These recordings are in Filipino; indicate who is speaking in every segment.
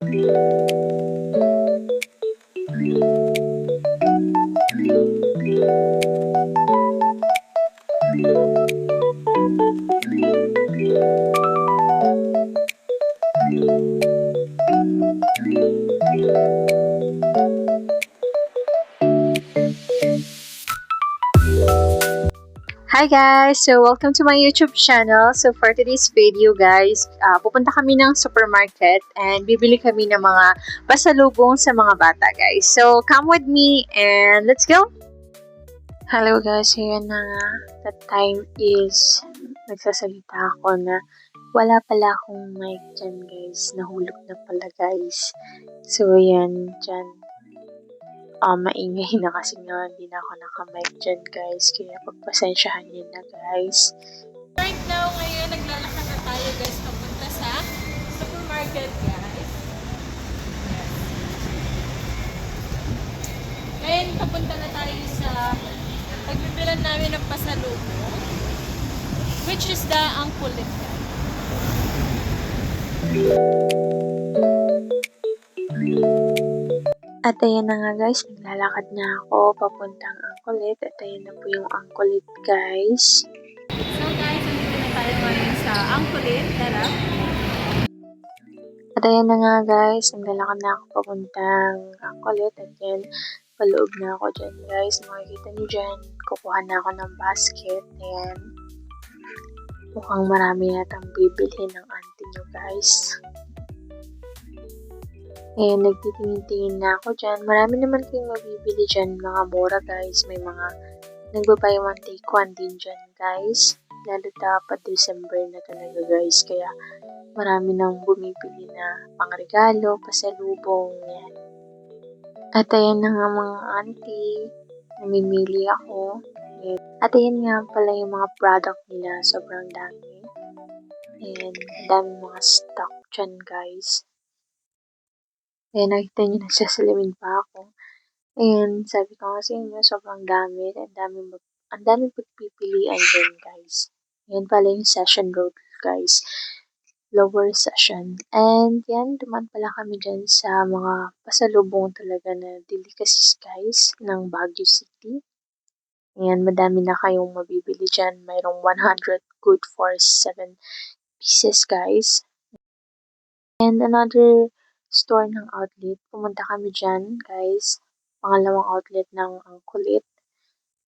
Speaker 1: Hi guys! So, welcome to my YouTube channel. So, for today's video guys, pupunta kami ng supermarket and bibili kami ng mga pasalubong sa mga bata guys. So, come with me and let's go! Hello guys, ayan na nga. That time is nagsasalita ako na wala pala akong mic dyan guys. Nahulog na pala guys. So, ayan dyan. Maingay na kasi nga hindi na ako naka-mic dyan guys. Kaya pagpasensyahan niyo na guys.
Speaker 2: Right now, ngayon, naglalakad na tayo guys papunta sa supermarket guys. Yes. Ngayon, papunta na tayo sa pagbibilan namin ng pasalubong, which is the Angkulit guys.
Speaker 1: At ayan na nga guys, naglalakad na ako papuntang Angkulit. At ayan na po yung Angkulit guys.
Speaker 2: So guys, nandito na tayo ngayon sa Angkulit. Tara.
Speaker 1: At ayan na nga guys, naglalakad na ako papuntang Angkulit. At yan, paloob na ako dyan guys. Makikita niyo dyan, kukuha na ako ng basket. Ayan. Mukhang marami yatang bibili ng auntie nyo guys. Ayan, nagtitingin-tingin na ako dyan. Marami naman kayong mabibili dyan, mga mura guys. May mga nagbabuy one take one din dyan guys. Lalo dapat December na talaga guys. Kaya marami nang bumibili na pangregalo, pasalubong, yan. At ayan na nga mga auntie, namimili ako. Ayan. At ayan nga pala yung mga product nila, sobrang dami. Ayan, daming mga stock dyan guys. Ayan, nakita nyo, nagsasalamin pa ako. Ayan, sabi ko nga sa inyo, sobrang dami. Ang daming pagpipilian dyan, guys. Ayan pala yung Session Road, guys. Lower Session. And yan, duman pala kami dyan sa mga pasalubong talaga na delicacies, guys, ng Baguio City. Ayan, madami na kayong mabibili dyan. Mayroong 100 good for 7 pieces, guys. And another store ng outlet. Pumunta kami dyan, guys. Pangalawang outlet ng Angkulit.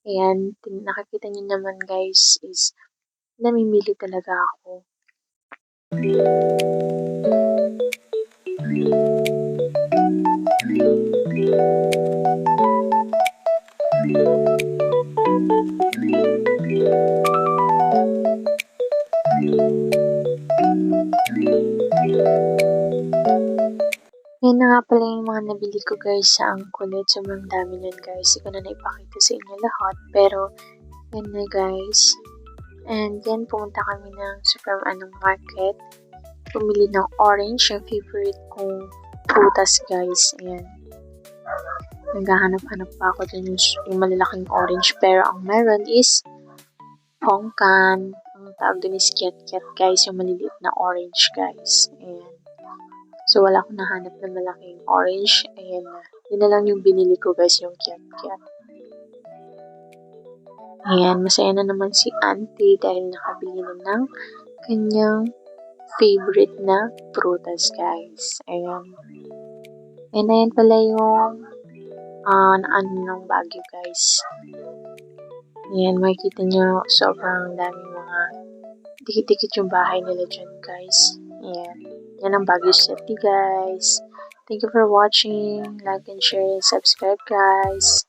Speaker 1: Ayan, nakikita niyo naman, guys, is namimili talaga ako. Yan na nga pala yung mga nabili ko guys sa Angkulit. Sobrang dami nun guys. Hindi ko na naipakita sa inyo lahat. Pero, yan na guys. And then, pumunta kami ng market. Pumili ng orange. Yung favorite kong prutas guys. Ayan. Naghahanap-hanap pa ako dun yung malalaking orange. Pero ang meron is Hongkan. Ang tawag dun is Kiat-Kiat guys. Yung maliliit na orange guys. Ayan. So, wala akong nahanap na malaking orange. Ayan na. Yun na lang yung binili ko guys, yung Kiat-Kiat. Ayan, masaya na naman si auntie dahil nakabili na ng kanyang favorite na prutas guys. Ayan. And ayan pala yung ng Baguio guys. Ayan, makikita nyo sobrang daming mga dikit-dikit yung bahay nila dyan guys. Ayan. Yan ang Baguio City guys. Thank you for watching. Like and share and subscribe guys.